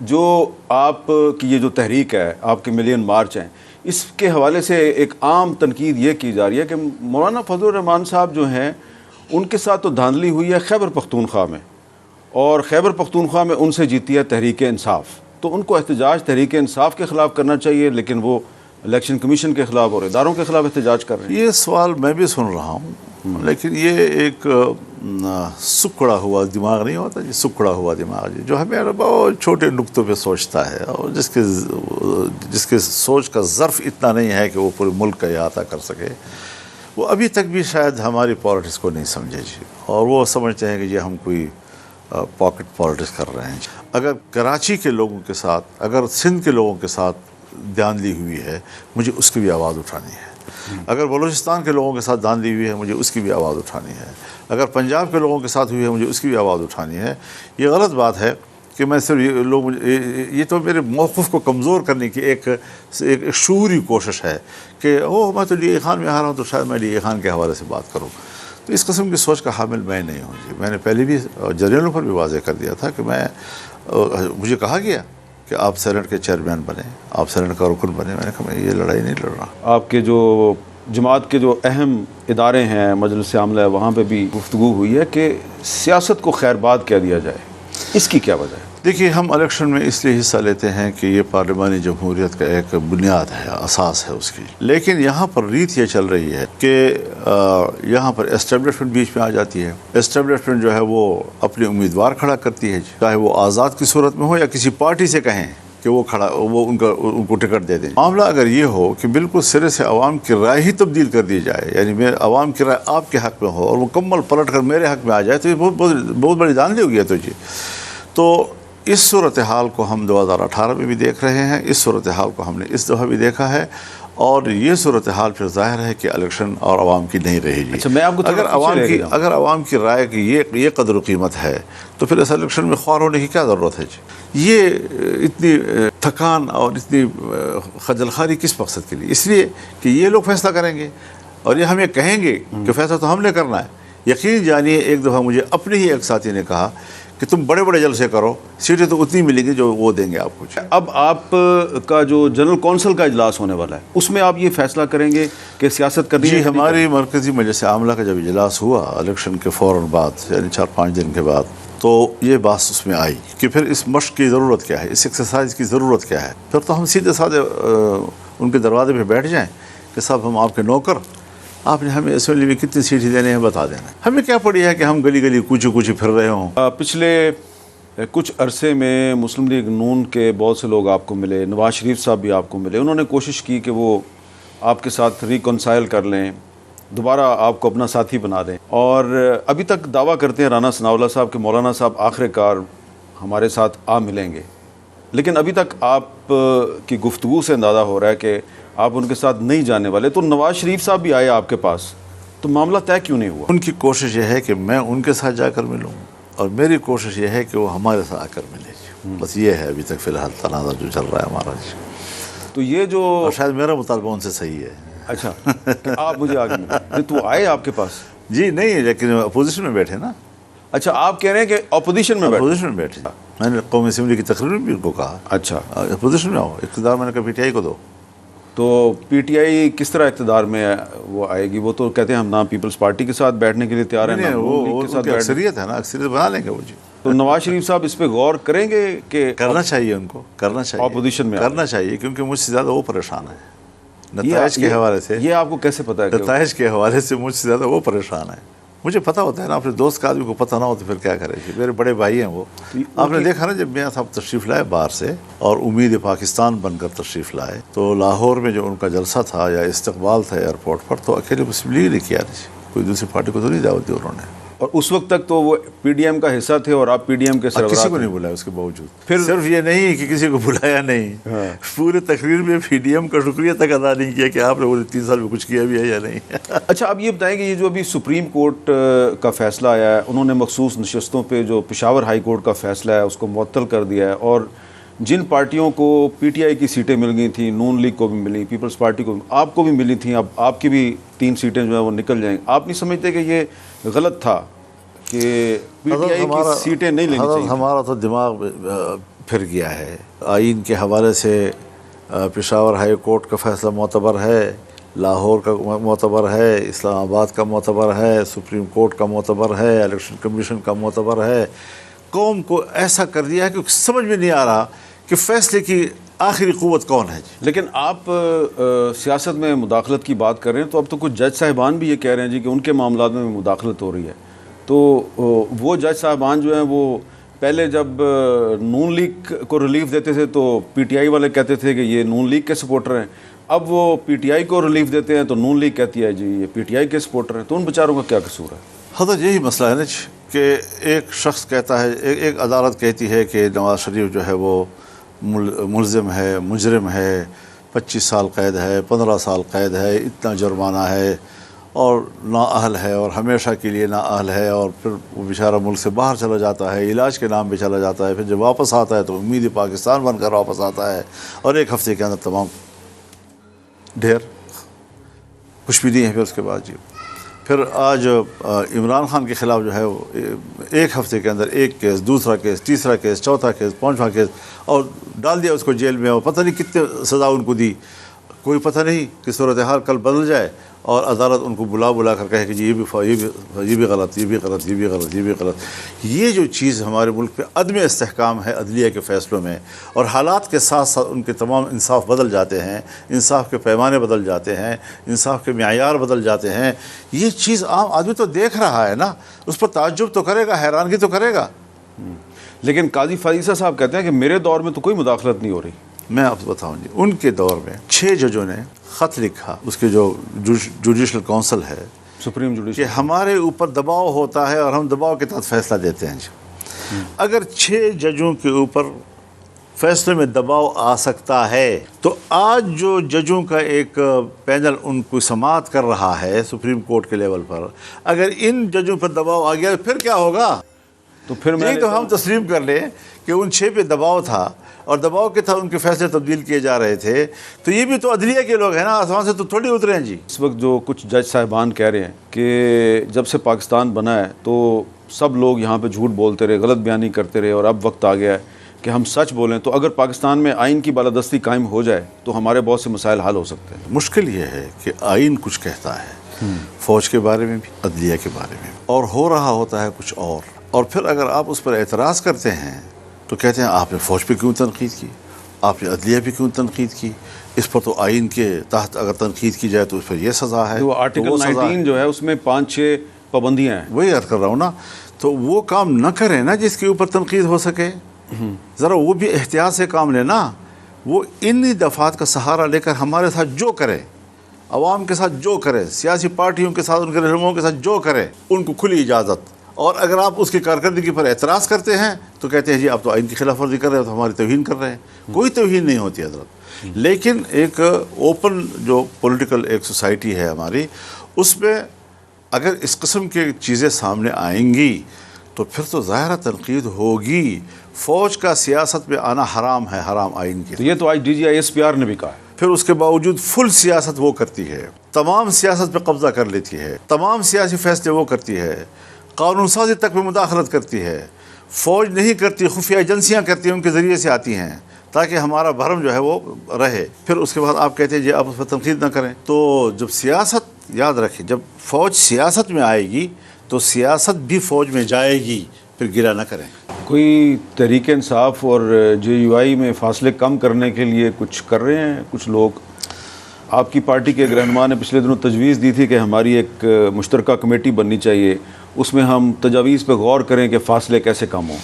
जो आपकी ये जो तहरीक है, आपके मिलियन मार्च हैं, इसके हवाले से एक आम तनकीद ये की जा रही है कि मौलाना फजलुर रहमान साहब जो हैं उनके साथ तो धांधली हुई है खैबर पख्तूनख्वा में, और खैबर पख्तूनख्वा में उनसे जीती है तहरीक इंसाफ, तो उनको एहतजाज तहरीक इंसाफ के ख़िलाफ़ करना चाहिए, लेकिन वो इलेक्शन कमीशन के ख़िलाफ़ और इदारों के ख़िलाफ़ एहतजाज कर रहे हैं। ये सवाल मैं भी सुन रहा हूँ, लेकिन ये एक सुखड़ा हुआ दिमाग नहीं होता जी, सुखड़ा हुआ दिमाग जी, जो हमें बहुत छोटे नुक्तों पे सोचता है और जिसके सोच का ज़र्फ़ इतना नहीं है कि वो पूरे मुल्क का अहाता कर सके, वो अभी तक भी शायद हमारी पॉलिटिक्स को नहीं समझे जी, और वो समझते हैं कि ये हम कोई पॉकेट पॉलिटिक्स कर रहे हैं। अगर कराची के लोगों के साथ, अगर सिंध के लोगों के साथ धांधली हुई है, मुझे उसकी भी आवाज़ उठानी है। अगर बलूचिस्तान के लोगों के साथ धांधली हुई है, मुझे उसकी भी आवाज़ उठानी है। अगर पंजाब के लोगों के साथ हुई है, मुझे उसकी भी आवाज़ उठानी है। ये गलत बात है कि मैं सिर्फ ये तो मेरे मौक़िफ़ को कमज़ोर करने की एक शूरी कोशिश है कि ओह मैं तो डी खान में आ रहा हूँ तो शायद मैं डी खान के हवाले से बात करूँ। तो इस किस्म की सोच का हामिल मैं नहीं हूँ जी। मैंने पहले भी जर्नलों पर भी वाज़ेह कर दिया था कि मुझे कहा गया कि आप सेनेट के चेयरमैन बने, आप सेनेट का रुकन बने। मैंने कहा मैं ये लड़ाई नहीं लड़ रहा। आपके जो जमात के जो अहम इदारे हैं, मजलिस आमला है, वहाँ पे भी गुफ्तगू हुई है कि सियासत को खैरबाद कह दिया जाए, इसकी क्या वजह है? देखिए, हम इलेक्शन में इसलिए हिस्सा लेते हैं कि ये पार्लिमानी जमहूरियत का एक बुनियाद है, असास है उसकी। लेकिन यहाँ पर रीत ये चल रही है कि यहाँ पर एस्टेब्लिशमेंट बीच में आ जाती है। एस्टेब्लिशमेंट जो है वो अपने उम्मीदवार खड़ा करती है, चाहे वो आज़ाद की सूरत में हो या किसी पार्टी से कहें कि वो उनको टिकट दे दें। मामला अगर ये हो कि बिल्कुल सिरे से अवाम की राय ही तब्दील कर दी जाए, यानी मैं अवाम की राय आपके हक़ में हो और मुकम्मल पलट कर मेरे हक़ में आ जाए, तो ये बहुत बड़ी धांधली हो गई है। तो इस सूरत हाल को हम 2018 में भी देख रहे हैं, इस सूरत हाल को हमने इस दफ़ा भी देखा है, और ये सूरत हाल फिर ज़ाहिर है कि इलेक्शन और आवाम की नहीं रहेगी। अच्छा, मैं आपको अगर आवाम की राय की ये कदर व कीमत है, तो फिर इस इलेक्शन में ख्वार होने की क्या ज़रूरत है जी? ये इतनी थकान और इतनी खजलखारी किस मकसद के लिए? इसलिए कि ये लोग फैसला करेंगे और ये हमें कहेंगे कि फ़ैसला तो हमने करना है। यकीन जानिए, एक दफ़ा मुझे अपने ही एक साथी ने कहा कि तुम बड़े बड़े जलसे करो, सीटें तो उतनी मिलेंगी जो वो देंगे आपको। अब आपका जो जनरल कौंसिल का इजलास होने वाला है, उसमें आप ये फैसला करेंगे कि सियासत करनी है? हमारी मरकज़ी मजलिस आमला का जब इजलास हुआ इलेक्शन के फ़ौरन बाद, यानी 4-5 दिन के बाद, तो ये बात उसमें आई कि फिर इस मश्क की ज़रूरत क्या है, इस एक्सरसाइज की ज़रूरत क्या है। फिर तो हम सीधे साधे उनके दरवाजे पर बैठ जाएँ कि साहब हम आपके नौकर, आपने हमें असेंबली में कितनी सीटें देने हैं बता देना। हमें क्या पड़ी है कि हम गली गली कूची फिर रहे हों। पिछले कुछ अरसे में मुस्लिम लीग नून के बहुत से लोग आपको मिले, नवाज शरीफ साहब भी आपको मिले, उन्होंने कोशिश की कि वो आपके साथ रिकॉन्साइल कर लें, दोबारा आपको अपना साथी बना दें, और अभी तक दावा करते हैं राना सनाउल्लाह साहब कि मौलाना साहब आखिरकार हमारे साथ आ मिलेंगे, लेकिन अभी तक आप की गुफ्तगू से अंदाज़ा हो रहा है कि आप उनके साथ नहीं जाने वाले। तो नवाज शरीफ साहब भी आए आपके पास, तो मामला तय क्यों नहीं हुआ? उनकी कोशिश यह है कि मैं उनके साथ जाकर मिलूं, और मेरी कोशिश यह है कि वो हमारे साथ आकर मिले। बस ये है अभी तक फ़िलहाल तनाज़ा जो चल रहा है हमारा। तो ये जो, और शायद मेरा मुतालबा उनसे सही है। अच्छा, आप मुझे आगे मिले तो आए आपके पास? जी नहीं, लेकिन अपोजिशन में बैठे ना। अच्छा, आप कह रहे हैं कि अपोजिशन में बैठे। मैंने कौमी असम्बली की तकरीर में भी उनको कहा, अच्छा अपोजिशन में आओ, इक़्तिदार मैंने कहा PTI को दो। तो PTI किस तरह इक़्तिदार में वो आएगी? वो तो कहते हैं हम ना पीपल्स पार्टी के साथ बैठने के लिए तैयार हैं, वो अक्सरियत है ना, अक्सरियत बना लेंगे वो जी। तो नवाज शरीफ साहब इस पे गौर करेंगे कि करना चाहिए, उनको करना चाहिए, अपोजिशन में करना चाहिए, क्योंकि मुझसे ज़्यादा वो परेशान है नताइज के हवाले से। ये आपको कैसे पता है? नताइज के हवाले से मुझसे ज़्यादा वो परेशान है। मुझे पता होता है ना, अपने दोस्त का आदमी को पता ना हो तो फिर क्या करेगी। मेरे बड़े भाई हैं वो। आपने देखा ना, जब मियां साहब तशरीफ़ लाए बाहर से और उम्मीद पाकिस्तान बनकर तशरीफ़ लाए, तो लाहौर में जो उनका जलसा था या इस्तकबाल था एयरपोर्ट पर, तो अकेले मुस्लिम लीग ने किया, कोई दूसरी पार्टी को तो नहीं दावत दी उन्होंने। और उस वक्त तक तो वो PDM का हिस्सा थे और आप PDM के सरबराह। किसी को नहीं बुलाया उसके बावजूद। फिर सिर्फ ये नहीं कि किसी को बुलाया नहीं, पूरे तकरीर में PDM का शुक्रिया तक अदा नहीं किया कि आपने वो 3 साल में कुछ किया भी है या नहीं। अच्छा, आप ये बताएं कि ये जो अभी सुप्रीम कोर्ट का फैसला आया है, उन्होंने मखसूस नशस्तों पे जो पेशावर हाई कोर्ट का फैसला है उसको मुअत्तल कर दिया है, और जिन पार्टियों को PTI की सीटें मिल गई थी, नून लीग को भी मिली, पीपल्स पार्टी को, आपको भी मिली थी, अब आपकी भी 3 सीटें जो है वो निकल जाएंगी। आप नहीं समझते कि ये गलत था कि PTI की सीटें नहीं लेनी चाहिए? हमारा तो दिमाग फिर गया है। आइन के हवाले से पेशावर हाई कोर्ट का फ़ैसला मोतबर है, लाहौर का मोतबर है, इस्लामाबाद का मोतबर है, सुप्रीम कोर्ट का मोतबर है, इलेक्शन कमीशन का मोतबर है। कौम को ऐसा कर दिया है कि समझ में नहीं आ रहा कि फ़ैसले की आखिरी क़ुव्वत कौन है जी। लेकिन आप सियासत में मुदाखलत की बात कर रहे हैं, तो अब तो कुछ जज साहिबान भी ये कह रहे हैं जी कि उनके मामलात में मुदाखलत हो रही है। तो वो जज साहिबान जो हैं वो पहले जब नून लीग को रिलीफ देते थे तो पीटीआई वाले कहते थे कि ये नून लीग के सपोर्टर हैं, अब वो पीटीआई को रिलीफ देते हैं तो नून लीग कहती है जी ये पीटीआई के सपोर्टर हैं। तो उन बेचारों का क्या कसूर है? हज़रत यही मसला है ना कि एक शख्स कहता है, एक अदालत कहती है कि नवाज शरीफ जो है वो मुलज़िम है, मुजरिम है, 25 साल कैद है, 15 साल कैद है, इतना जुर्माना है और नाअहल है और हमेशा के लिए नाअहल है, और फिर वो बेचारा मुल्क से बाहर चला जाता है, इलाज के नाम पे चला जाता है, फिर जब वापस आता है तो उम्मीद पाकिस्तान बनकर वापस आता है और एक हफ़्ते के अंदर तमाम ढेर कुछ भी नहीं है। फिर उसके बाद जी फिर आज इमरान खान के ख़िलाफ़ जो है वो एक हफ़्ते के अंदर एक केस, दूसरा केस, तीसरा केस, चौथा केस, पाँचवा केस, और डाल दिया उसको जेल में, और पता नहीं कितने सज़ा उनको दी। कोई पता नहीं कि सूरत हाल कल बदल जाए और अदालत उनको बुला कर कहे कि जी ये भी गलत, ये भी गलत, ये भी गलत, ये भी गलत। ये जो चीज़ हमारे मुल्क में अदम इस्तेहकाम है अदलिया के फ़ैसलों में, और हालात के साथ साथ उनके तमाम इंसाफ बदल जाते हैं, इंसाफ के पैमाने बदल जाते हैं, इंसाफ के मेयार बदल जाते हैं। ये चीज़ आम आदमी तो देख रहा है ना, उस पर ताज्जुब तो करेगा, हैरानगी तो करेगा। लेकिन काजी फाइज़ा साहब कहते हैं कि मेरे दौर में तो कोई मुदाखलत नहीं हो रही। मैं आपको बताऊं जी, उनके दौर में 6 जजों ने ख़त लिखा, उसके जो जुडिशल काउंसिल है, सुप्रीम कि जुडिशल, हमारे ऊपर दबाव होता है और हम दबाव के तहत फ़ैसला देते हैं जी। अगर 6 जजों के ऊपर फैसले में दबाव आ सकता है तो आज जो जजों का एक पैनल उनको समाअत कर रहा है सुप्रीम कोर्ट के लेवल पर, अगर इन जजों पर दबाव आ गया फिर क्या होगा? तो फिर मैं तो हम तस्लीम कर लें कि उन 6 पे दबाव था और दबाव के था उनके फैसले तब्दील किए जा रहे थे, तो ये भी तो अदलिया के लोग हैं ना, आसमान से तो थोड़ी उतरे हैं जी। इस वक्त जो कुछ जज साहिबान कह रहे हैं कि जब से पाकिस्तान बना है तो सब लोग यहाँ पे झूठ बोलते रहे, गलत बयानी करते रहे, और अब वक्त आ गया है कि हम सच बोलें। तो अगर पाकिस्तान में आइन की बालादस्ती कायम हो जाए तो हमारे बहुत से मसाइल हल हो सकते हैं। मुश्किल ये है कि आइन कुछ कहता है फ़ौज के बारे में भी, अदलिया के बारे में, और हो रहा होता है कुछ और फिर अगर आप उस पर एतराज़ करते हैं तो कहते हैं आपने फ़ौज पे क्यों तनकीद की, आपने अदलिया पे क्यों तनकीद की, इस पर तो आइन के तहत अगर तनकीद की जाए तो उस पर यह सज़ा है। तो आर्टिकल 19 जो है उसमें 5-6 पाबंदियाँ हैं। वही अर्ज़ कर रहा हूँ ना, तो वो काम न करें ना जिसके ऊपर तनकीद हो सके। ज़रा वो भी एहतियात से काम लेना। वो इन दफ़ात का सहारा लेकर हमारे साथ जो करे, अवाम के साथ जो करे, सियासी पार्टियों के साथ, उनके रहनुमाओं के साथ जो करे, उनको खुली इजाज़त। और अगर आप उसकी कारकर्दगी पर एतराज़ करते हैं तो कहते हैं जी आप तो आइन की खिलाफ वर्जी कर रहे हो, तो हमारी तौहीन कर रहे हैं। कोई तौहीन नहीं होती हज़रत। लेकिन एक ओपन जो पॉलिटिकल एक सोसाइटी है हमारी, उसमें अगर इस किस्म की चीज़ें सामने आएंगी तो फिर तो ज़ाहिर तनकीद होगी। फ़ौज का सियासत में आना हराम है, हराम आइन की। तो ये तो आज DGISPR ने भी कहा है। फिर उसके बावजूद फुल सियासत वो करती है, तमाम सियासत पे कब्ज़ा कर लेती है, तमाम सियासी फैसले वो करती है, कानून साजी तक में मुदाखलत करती है। फ़ौज नहीं करती, खुफिया एजेंसियाँ करती हैं, उनके ज़रिए से आती हैं ताकि हमारा भरम जो है वो रहे। फिर उसके बाद आप कहते हैं जी आप उस पर तनकीद ना करें। तो जब सियासत, याद रखें, जब फ़ौज सियासत में आएगी तो सियासत भी फ़ौज में जाएगी, फिर गिरा ना करें। कोई तहरीक इंसाफ और JUI में फासले कम करने के लिए कुछ कर रहे हैं कुछ लोग? आपकी पार्टी के एक रहनुमा ने पिछले दिनों तजवीज़ दी थी कि हमारी एक मुश्तरका कमेटी बननी चाहिए, उसमें हम तजावीज़ पर गौर करें कि फ़ासले कैसे कम हों।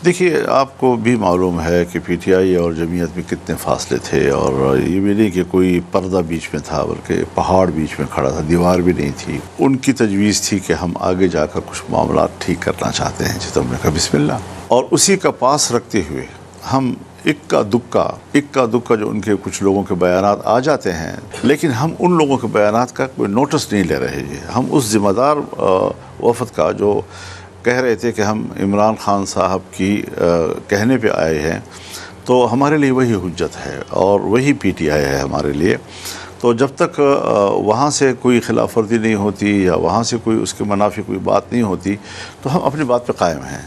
देखिए, आपको भी मालूम है कि PTI और जमीयत में कितने फासले थे, और ये भी नहीं कि कोई पर्दा बीच में था, बल्कि पहाड़ बीच में खड़ा था, दीवार भी नहीं थी। उनकी तजवीज़ थी कि हम आगे जाकर कुछ मामला ठीक करना चाहते हैं जी। तो हमने कहा बिस्मिल्लाह, और उसी का पास रखते हुए हम इक्का दुक्का जो उनके कुछ लोगों के बयानात आ जाते हैं, लेकिन हम उन लोगों के बयानात का कोई नोटिस नहीं ले रहे जी। हम उस ज़िम्मेदार वफ़द का जो कह रहे थे कि हम इमरान खान साहब की कहने पे आए हैं, तो हमारे लिए वही हुज्जत है और वही PTI है हमारे लिए। तो जब तक वहाँ से कोई खिलाफ वर्जी नहीं होती या वहाँ से कोई उसके मुनाफी कोई बात नहीं होती, तो हम अपनी बात पे कायम हैं।